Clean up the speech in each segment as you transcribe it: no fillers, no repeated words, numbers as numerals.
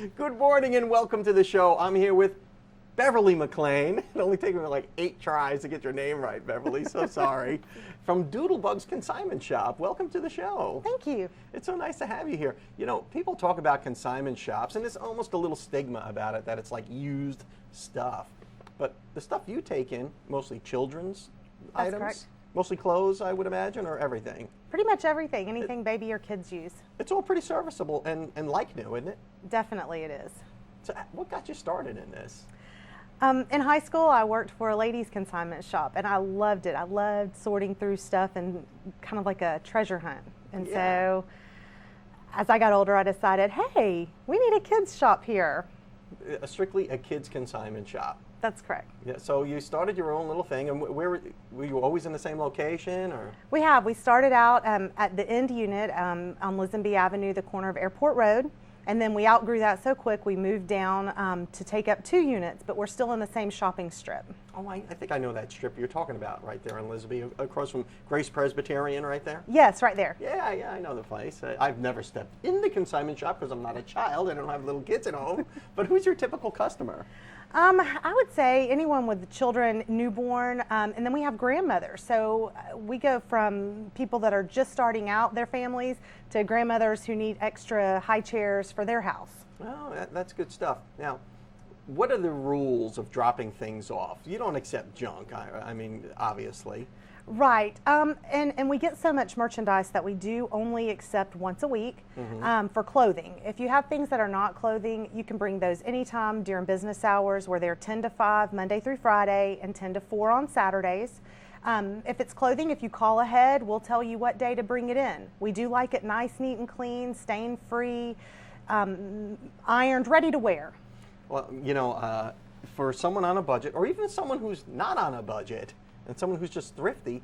Good morning and welcome to the show. I'm here with Beverly McLean. It only took me like 8 tries to get your name right, Beverly. So sorry. From Doodlebug's Consignment Shop. Welcome to the show. Thank you. It's so nice to have you here. You know, people talk about consignment shops, and there's almost a little stigma about it that it's like used stuff. But the stuff you take in, mostly children's items? Correct. Mostly clothes, I would imagine, or everything? Pretty much everything, anything baby or kids use. It's all pretty serviceable and like new, isn't it? Definitely it is. So what got you started in this? In high school, I worked for a ladies' consignment shop, and I loved it. I loved sorting through stuff and kind of like a treasure hunt. And so as I got older, I decided, hey, we need a kids' shop here. Strictly a kids' consignment shop. That's correct. Yeah. So you started your own little thing, and where were you always in the same location, or? We started out at the end unit on Lisenby Avenue, the corner of Airport Road. And then we outgrew that so quick, we moved down to take up 2 units, but we're still in the same shopping strip. Oh, I think I know that strip you're talking about right there in Lisenby, across from Grace Presbyterian right there? Yes, right there. Yeah, I know the place. I've never stepped in the consignment shop because I'm not a child. I don't have little kids at home. But who's your typical customer? I would say anyone with children, newborn, and then we have grandmothers. So we go from people that are just starting out their families to grandmothers who need extra high chairs for their house. Oh, that's good stuff. Now, what are the rules of dropping things off? You don't accept junk, I mean, obviously. Right, and we get so much merchandise that we do only accept once a week for clothing. If you have things that are not clothing, you can bring those anytime during business hours, where they're 10 to 5 Monday through Friday and 10 to 4 on Saturdays. If it's clothing, if you call ahead, we'll tell you what day to bring it in. We do like it nice, neat, and clean, stain-free, ironed, ready to wear. Well, you know, for someone on a budget, or even someone who's not on a budget, and someone who's just thrifty,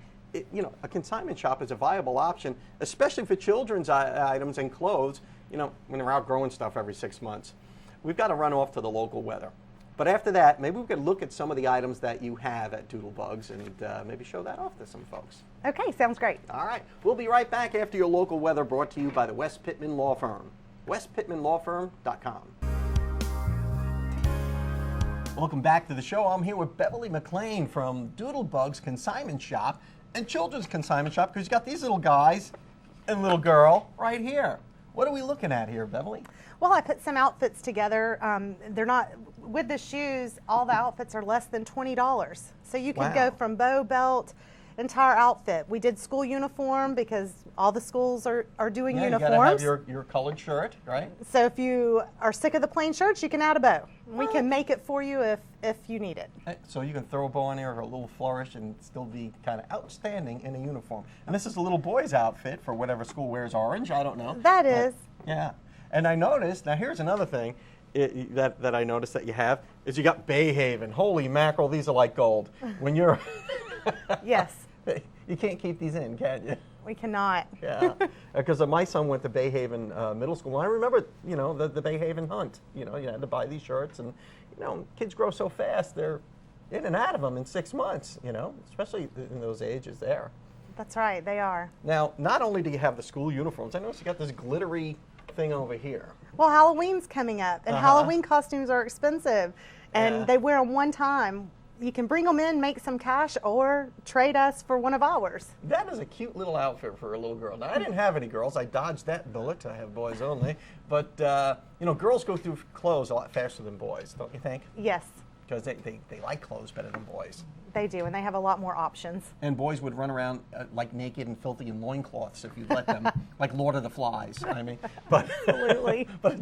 you know, a consignment shop is a viable option, especially for children's items and clothes, you know, when they're outgrowing stuff every 6 months. We've got to run off to the local weather. But after that, maybe we could look at some of the items that you have at Doodlebugs and maybe show that off to some folks. Okay, sounds great. All right. We'll be right back after your local weather, brought to you by the West Pittman Law Firm. westpittmanlawfirm.com. Welcome back to the show. I'm here with Beverly McLean from Doodlebug's Consignment Shop and Children's Consignment Shop, because you got these little guys and little girl right here. What are we looking at here, Beverly? Well, I put some outfits together. They're not, with the shoes, all the outfits are less than $20. So you can go from bow, belt, entire outfit. We did school uniform because all the schools are doing uniforms. You gotta have your colored shirt, right? So if you are sick of the plain shirts, you can add a bow. We can make it for you if you need it. So you can throw a bow on there or a little flourish and still be kind of outstanding in a uniform. And this is a little boy's outfit for whatever school wears orange. I don't know. That is. Yeah. And I noticed, now here's another thing that I noticed that you have, is you got Bayhaven. Holy mackerel, these are like gold. When you're... Yes. You can't keep these in, can you? We cannot. Yeah, because my son went to Bayhaven Middle School, and I remember, you know, the Bayhaven hunt. You know, you had to buy these shirts, and, you know, kids grow so fast, they're in and out of them in 6 months, you know, especially in those ages there. That's right, they are. Now, not only do you have the school uniforms, I noticed you got this glittery thing over here. Well, Halloween's coming up, and Halloween costumes are expensive, and they wear them one time. You can bring them in, make some cash, or trade us for one of ours. That is a cute little outfit for a little girl. Now, I didn't have any girls. I dodged that bullet. I have boys only. But, you know, girls go through clothes a lot faster than boys, don't you think? Yes. Because they like clothes better than boys. They do, and they have a lot more options. And boys would run around like naked and filthy in loincloths if you let them, like Lord of the Flies. I mean, but Absolutely. but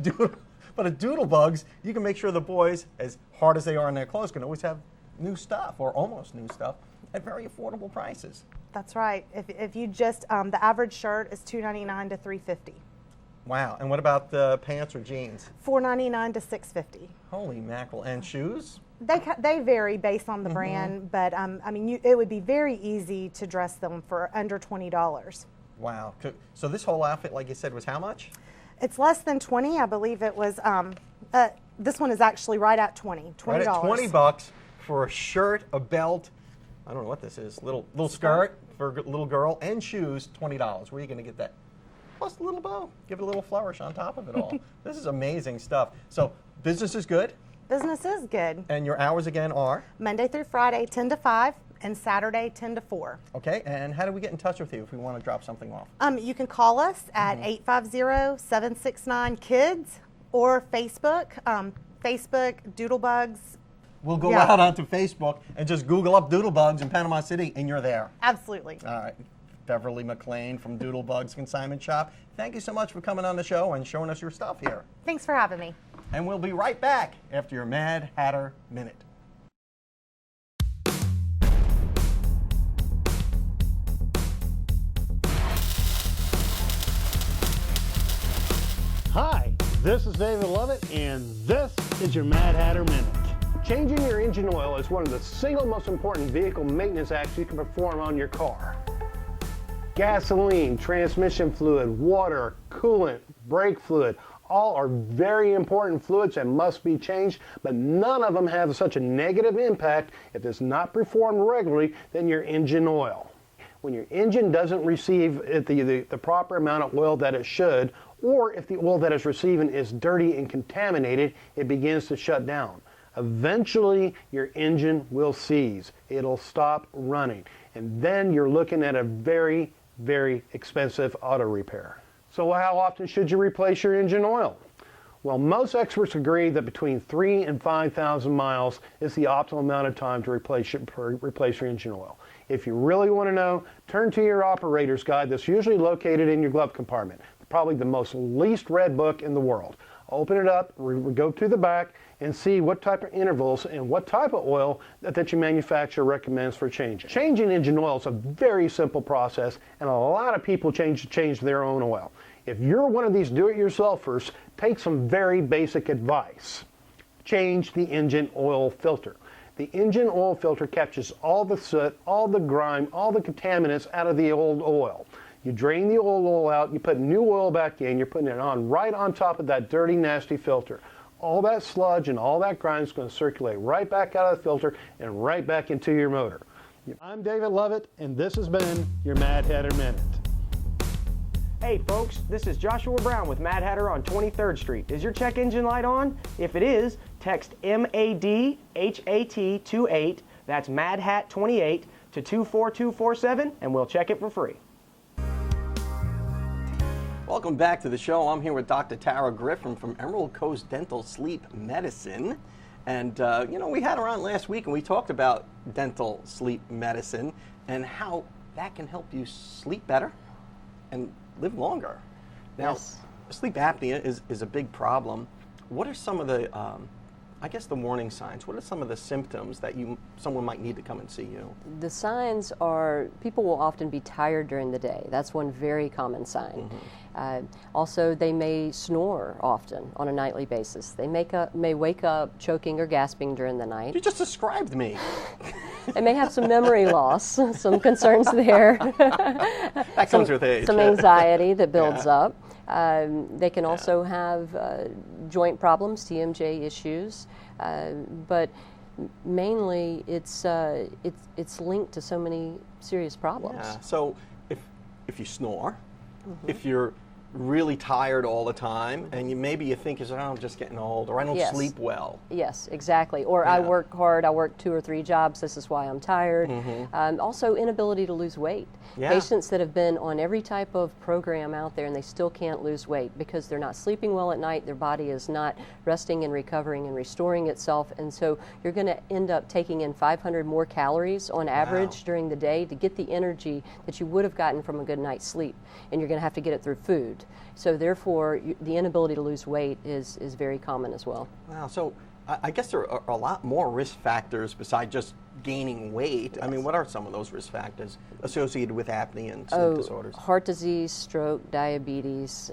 at Doodlebugs, you can make sure the boys, as hard as they are in their clothes, can always have new stuff, or almost new stuff, at very affordable prices. That's right. If you just, the average shirt is $2.99 to $3.50. Wow. And what about the pants or jeans? $4.99 to $6.50. Holy mackerel. And shoes? They vary based on the brand, but I mean, it would be very easy to dress them for under $20. Wow. So this whole outfit, like you said, was how much? It's less than 20. I believe it was, this one is actually right at $20. Right at $20 for a shirt, a belt, I don't know what this is, little skirt for a little girl, and shoes, $20. Where are you going to get that? plus a little bow. Give it a little flourish on top of it all. This is amazing stuff. So business is good, Business is good. and your hours again are? Monday through Friday, 10 to 5, and Saturday, 10 to 4. Okay, and how do we get in touch with you if we want to drop something off? You can call us at 850-769-KIDS or Facebook, Facebook, Doodlebugs. We'll go out onto Facebook and just Google up Doodlebugs in Panama City, and you're there. Absolutely. All right. Beverly McLean from Doodlebugs Consignment Shop. Thank you so much for coming on the show and showing us your stuff here. Thanks for having me. And we'll be right back after your Mad Hatter Minute. Hi, this is David Lovett, and this is your Mad Hatter Minute. Changing your engine oil is one of the single most important vehicle maintenance acts you can perform on your car. Gasoline, transmission fluid, water, coolant, brake fluid, all are very important fluids and must be changed, but none of them have such a negative impact if it's not performed regularly than your engine oil. When your engine doesn't receive the proper amount of oil that it should, or if the oil that it's receiving is dirty and contaminated, it begins to shut down. Eventually, your engine will seize. It'll stop running. And then you're looking at a very, very expensive auto repair. So how often should you replace your engine oil? Well, most experts agree that between 3,000 and 5,000 miles is the optimal amount of time to replace your engine oil. If you really want to know, turn to your operator's guide that's usually located in your glove compartment. Probably the most least read book in the world. Open it up, go to the back, and see what type of intervals and what type of oil that your manufacturer recommends for changing. Changing engine oil is a very simple process, and a lot of people change their own oil. If you're one of these do-it-yourselfers, take some very basic advice. Change the engine oil filter. The engine oil filter captures all the soot, all the grime, all the contaminants out of the old oil. You drain the old oil out, you put new oil back in, you're putting it on right on top of that dirty, nasty filter. All that sludge and all that grime is going to circulate right back out of the filter and right back into your motor. I'm David Lovett, and this has been your Mad Hatter Minute. Hey folks, this is Joshua Brown with Mad Hatter on 23rd Street. Is your check engine light on? If it is, text MADHAT28, that's MADHAT28, to 24247 and we'll check it for free. Welcome back to the show. I'm here with Dr. Tara Griffin from Emerald Coast Dental Sleep Medicine. And, we had her on last week and we talked about dental sleep medicine and how that can help you sleep better and live longer. Now, Yes. sleep apnea is a big problem. What are some of the, the warning signs? What are some of the symptoms that someone might need to come and see you? The signs are people will often be tired during the day. That's one very common sign. Also, they may snore often on a nightly basis. They may wake up choking or gasping during the night. You just described me. They may have some memory loss, some concerns there. That comes with age. Some anxiety that builds Yeah. up. They can also have joint problems, TMJ issues, but mainly it's linked to so many serious problems. Yeah. So if you snore, if you're really tired all the time, and maybe you think, I'm just getting old, or I don't Yes. sleep well. Yes, exactly. Or I Yeah. work hard, I work 2 or 3 jobs, this is why I'm tired. Also, inability to lose weight. Yeah. Patients that have been on every type of program out there and they still can't lose weight because they're not sleeping well at night, their body is not resting and recovering and restoring itself, and so you're going to end up taking in 500 more calories on average during the day to get the energy that you would have gotten from a good night's sleep, and you're going to have to get it through food. So therefore, the inability to lose weight is very common as well. Wow. So I guess there are a lot more risk factors besides just gaining weight. I mean, what are some of those risk factors associated with apnea and sleep disorders? Heart disease, stroke, diabetes,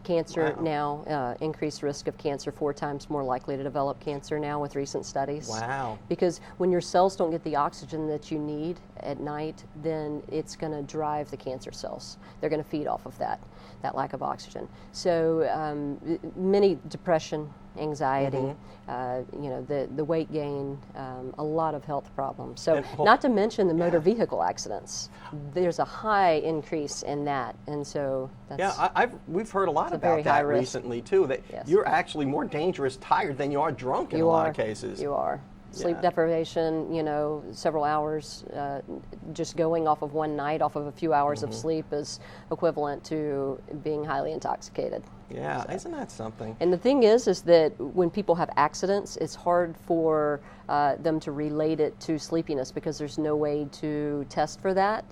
cancer now, increased risk of cancer, 4 times more likely to develop cancer now with recent studies. Wow. Because when your cells don't get the oxygen that you need at night, then it's going to drive the cancer cells. They're going to feed off of that lack of oxygen. So many depression, anxiety, the weight gain, a lot of health problems. problem. So not to mention the motor vehicle accidents. There's a high increase in that, and so that's we've heard a lot a very about high that risk. recently too. That you're actually more dangerous tired than you are drunk in a lot of cases. You are. Sleep deprivation, several hours, just going off of one night, off of a few hours of sleep is equivalent to being highly intoxicated. Yeah, so. Isn't that something? And the thing is that when people have accidents, it's hard for them to relate it to sleepiness because there's no way to test for that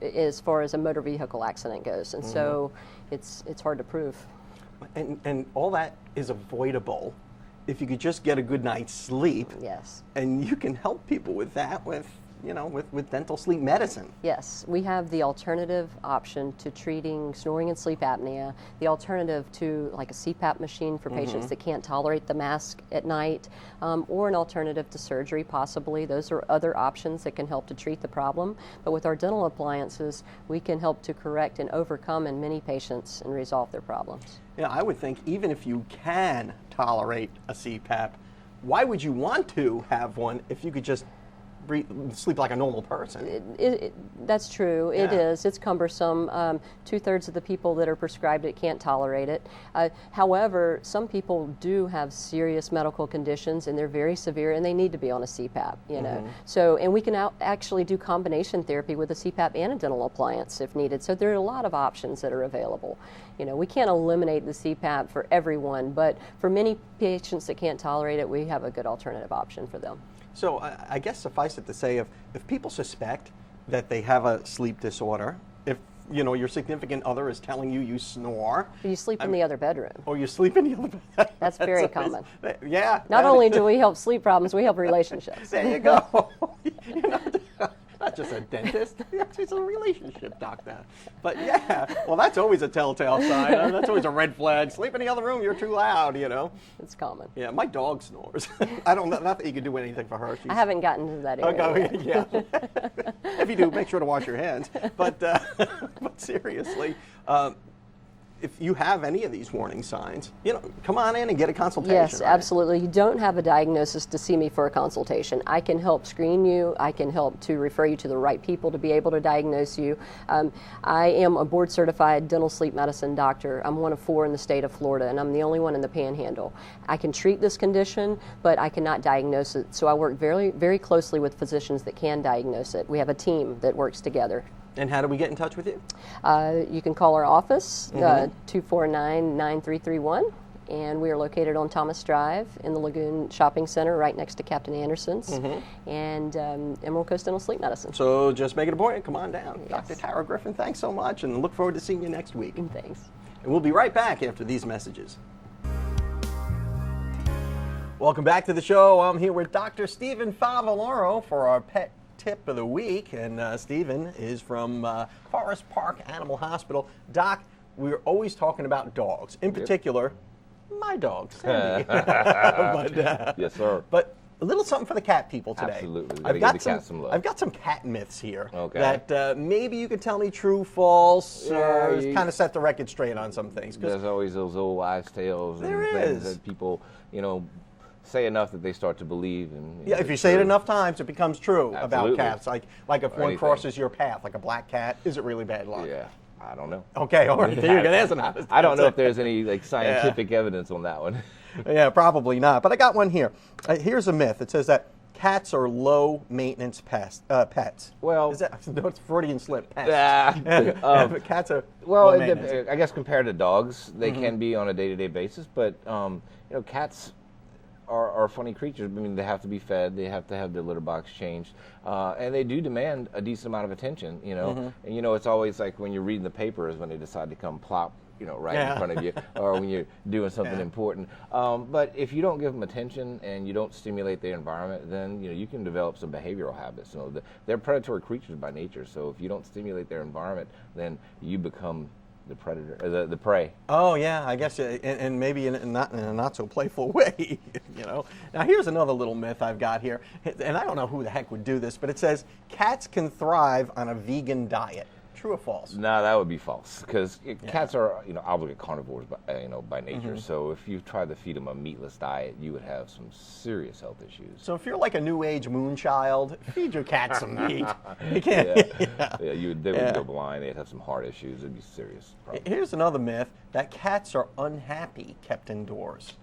as far as a motor vehicle accident goes. And so it's hard to prove. And all that is avoidable if you could just get a good night's sleep. Yes. And you can help people with that with dental sleep medicine. Yes, we have the alternative option to treating snoring and sleep apnea, the alternative to like a CPAP machine for patients that can't tolerate the mask at night, or an alternative to surgery possibly. Those are other options that can help to treat the problem. But with our dental appliances, we can help to correct and overcome in many patients and resolve their problems. Yeah, I would think even if you can tolerate a CPAP, why would you want to have one if you could just sleep like a normal person? That's true. Yeah. It is. It's cumbersome. 2/3 of the people that are prescribed it can't tolerate it. However, some people do have serious medical conditions and they're very severe and they need to be on a CPAP. So, and we can actually do combination therapy with a CPAP and a dental appliance if needed. So there are a lot of options that are available. We can't eliminate the CPAP for everyone, but for many patients that can't tolerate it, we have a good alternative option for them. So I guess suffice it to say, if people suspect that they have a sleep disorder, if your significant other is telling you snore, you sleep in the other bedroom, or you sleep in the other bedroom. That's very common. Yeah. Not only do we help sleep problems, we help relationships. There you go. Not just a dentist, she's a relationship doctor. But yeah, well, that's always a telltale sign. That's always a red flag. Sleep in the other room, you're too loud, It's common. Yeah, my dog snores. I don't know, not that you can do anything for her. I haven't gotten to that area Okay, yet. yeah. If you do, make sure to wash your hands. But seriously, if you have any of these warning signs, come on in and get a consultation. Yes, right? absolutely. You don't have a diagnosis to see me for a consultation. I can help screen you. I can help to refer you to the right people to be able to diagnose you. I am a board-certified dental sleep medicine doctor. I'm one of 4 in the state of Florida, and I'm the only one in the Panhandle. I can treat this condition, but I cannot diagnose it. So I work very, very closely with physicians that can diagnose it. We have a team that works together. And how do we get in touch with you? You can call our office, 249-9331, and we are located on Thomas Drive in the Lagoon Shopping Center right next to Captain Anderson's, and Emerald Coast Dental Sleep Medicine. So just make an appointment, come on down. Yes. Dr. Tara Griffin, thanks so much, and look forward to seeing you next week. Thanks. And we'll be right back after these messages. Welcome back to the show. I'm here with Dr. Stephen Favaloro for our pet tip of the week, and Stephen is from Forest Park Animal Hospital. Doc, we're always talking about dogs, in particular, my dog, Sandy. Yes, sir. But a little something for the cat people today. Absolutely. We gotta give the cat some love. I've got some cat myths here Okay. that maybe you could tell me true, false, or Yeah, kind of set the record straight on some things. 'Cause There's always those old wives' tales and There things is. that people, say enough that they start to believe. And yeah, if you say it enough times, it becomes true about Absolutely. cats. Like if one anything. crosses your path, like a black cat, is it really bad luck? Yeah, I don't know. Okay, all right. There you go. That's an honest I don't know if answer. there's any scientific evidence on that one. Yeah, probably not. But I got one here. Here's a myth. It says that cats are low maintenance pets. Well- is that no? It's Freudian slip. Pets. But Cats are well, low maintenance. I guess compared to dogs, they can be on a day-to-day basis, but cats are funny creatures. I mean, they have to be fed, they have to have their litter box changed, and they do demand a decent amount of attention. And it's always like when you're reading the papers when they decide to come plop, right in front of you, or when you're doing something important. But if you don't give them attention and you don't stimulate their environment, then you can develop some behavioral habits. They're predatory creatures by nature, so if you don't stimulate their environment, then you become the predator, the prey. Oh yeah, I guess, and maybe in a not so playful way. Now here's another little myth I've got here, and I don't know who the heck would do this, but it says cats can thrive on a vegan diet. True or false? No, that would be false, because cats are, obligate carnivores by nature. So if you tried to feed them a meatless diet, you would have some serious health issues. So if you're like a new age moon child, feed your cat some meat. You can't. They would go blind. They'd have some heart issues. It'd be serious. Problem. Here's another myth that cats are unhappy kept indoors.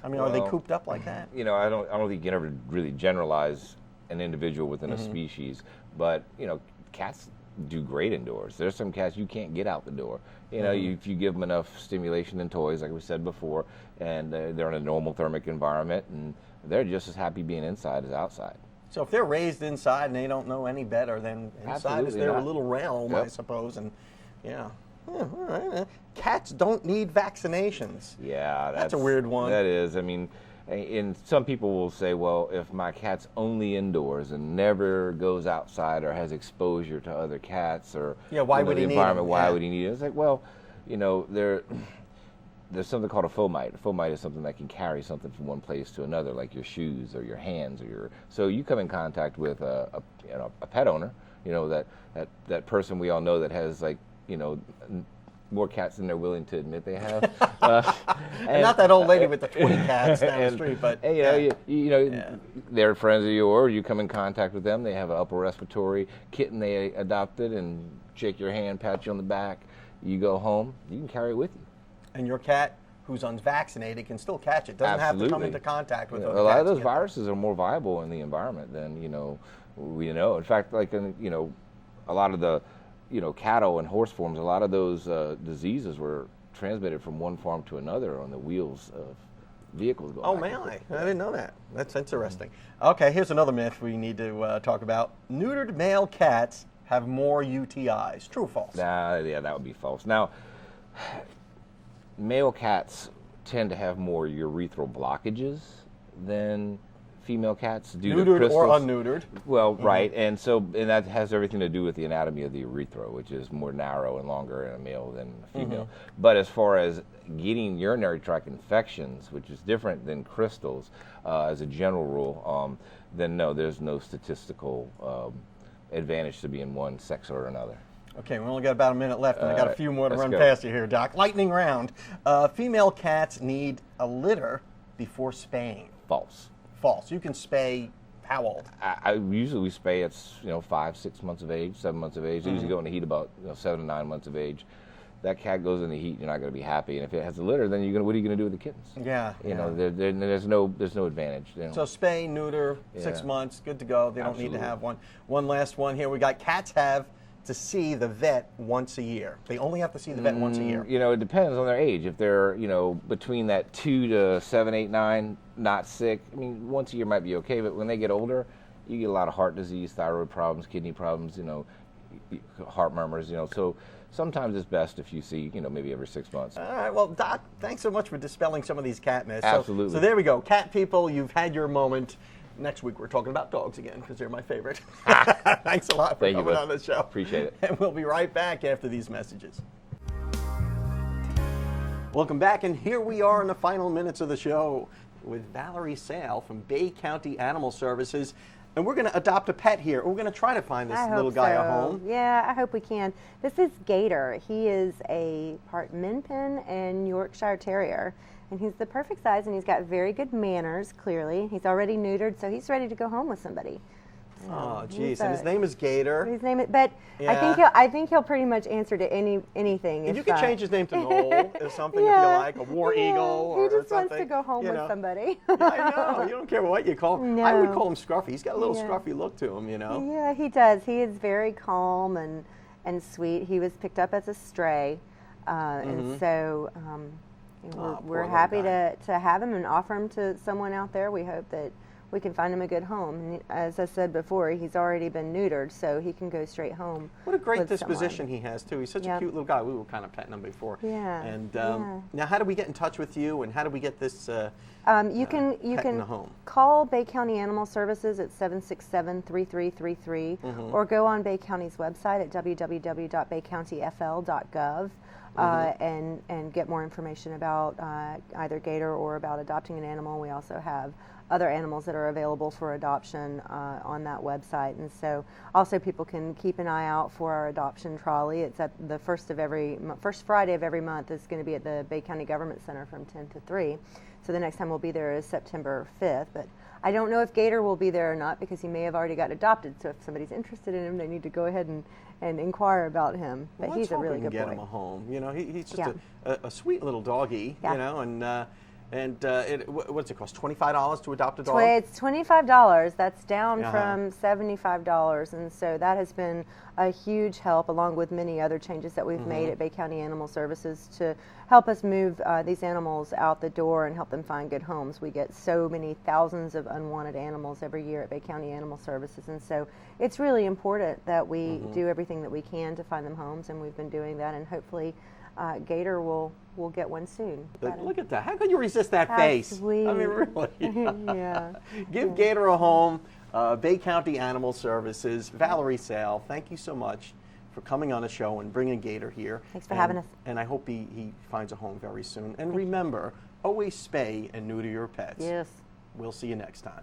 I mean, are they cooped up like that? I don't think you can ever really generalize an individual within a species, but cats do great indoors. There's some cats you can't get out the door. If you give them enough stimulation and toys, like we said before, and they're in a normal thermic environment, and they're just as happy being inside as outside. So if they're raised inside and they don't know any better, then inside is their little realm, I suppose. And all right. Cats don't need vaccinations. Yeah, that's a weird one. That is. I mean, and some people will say, well, if my cat's only indoors and never goes outside or has exposure to other cats or why would he need them? Why would he need it? It's like, well, there's something called a fomite. A fomite is something that can carry something from one place to another, like your shoes or your hands or So you come in contact with a pet owner, that person we all know that has more cats than they're willing to admit they have. And not that old lady with the 20 cats down the street, but they're friends of yours. You come in contact with them. They have an upper respiratory kitten they adopted, and shake your hand, pat you on the back. You go home. You can carry it with you. And your cat, who's unvaccinated, can still catch it. Doesn't have to come into contact with a lot of those viruses are more viable in the environment than we know. In fact, like a lot of the cattle and horse farms, a lot of those diseases were transmitted from one farm to another on the wheels of vehicles going. Oh, man, I didn't know that. That's interesting. Okay, here's another myth we need to talk about. Neutered male cats have more UTIs. True or false? Yeah, that would be false. Now, male cats tend to have more urethral blockages than female cats due to neutered crystals. or unneutered. Well, right, and that has everything to do with the anatomy of the urethra, which is more narrow and longer in a male than a female. But as far as getting urinary tract infections, which is different than crystals, as a general rule, then no, there's no statistical advantage to being one sex or another. Okay, we only got about a minute left, and I got a few more to run go. past you here, Doc. Lightning round. Female cats need a litter before spaying. False. False. You can spay how old? Usually we spay at 5, 6 months of age, 7 months of age. They usually go in the heat about 7 to 9 months of age. That cat goes in the heat, you're not going to be happy. And if it has a litter, then what are you going to do with the kittens? Yeah. There's no advantage. So spay, neuter, 6 months, good to go. They don't need to have one. One last one here. We got cats have to see the vet once a year. They only have to see the vet once a year. It depends on their age. If they're, between that 2 to 7, 8, 9, not sick, once a year might be okay, but when they get older, you get a lot of heart disease, thyroid problems, kidney problems, heart murmurs, so sometimes it's best if you see, maybe every 6 months. All right, well, Doc, thanks so much for dispelling some of these cat myths. Absolutely. So there we go. Cat people, you've had your moment. Next week, we're talking about dogs again because they're my favorite. Thanks a lot for coming on the show. Appreciate it. And we'll be right back after these messages. Welcome back, and here we are in the final minutes of the show with Valerie Sale from Bay County Animal Services. And we're going to adopt a pet here. We're going to try to find this little guy a home. Yeah, I hope we can. This is Gator. He is a part Min Pin and Yorkshire Terrier. And he's the perfect size, and he's got very good manners, clearly. He's already neutered, so he's ready to go home with somebody. Oh, geez. And his name is Gator. His name is, but I think he'll pretty much answer to anything. And you can change his name to Noel or something if you like, a war eagle or something. He just wants to go home with somebody. I know. You don't care what you call him. No. I would call him Scruffy. He's got a little scruffy look to him, Yeah, he does. He is very calm and sweet. He was picked up as a stray, and so we're happy to have him and offer him to someone out there. We hope that we can find him a good home. And as I said before, he's already been neutered, so he can go straight home. What a great disposition he has, too. He's such a cute little guy. We were kind of petting him before. Yeah. And now, how do we get in touch with you, and how do we get this you can home? Call Bay County Animal Services at 767-3333 or go on Bay County's website at www.baycountyfl.gov. And get more information about either Gator or about adopting an animal. We also have other animals that are available for adoption on that website. And so also people can keep an eye out for our adoption trolley. It's at the first Friday of every month. It's going to be at the Bay County Government Center from 10 to 3. So the next time we'll be there is September 5th. But I don't know if Gator will be there or not because he may have already got adopted. So if somebody's interested in him, they need to go ahead and inquire about him. But Well, he's a really good get boy. him a home. You know, he's just Yeah. a sweet little doggy. Yeah. You know, what's it cost? $25 to adopt a dog? It's $25. That's down Uh-huh. from $75, and so that has been a huge help, along with many other changes that we've made at Bay County Animal Services to help us move these animals out the door and help them find good homes. We get so many thousands of unwanted animals every year at Bay County Animal Services, and so it's really important that we do everything that we can to find them homes, and we've been doing that, and hopefully Gator will get one soon. But look at that. How could you resist that How face? sweet. I mean, really. Yeah. Give Gator a home. Bay County Animal Services. Valerie Sale, thank you so much for coming on the show and bringing Gator here. Thanks for having us. And I hope he finds a home very soon. And remember, always spay and neuter your pets. Yes. We'll see you next time.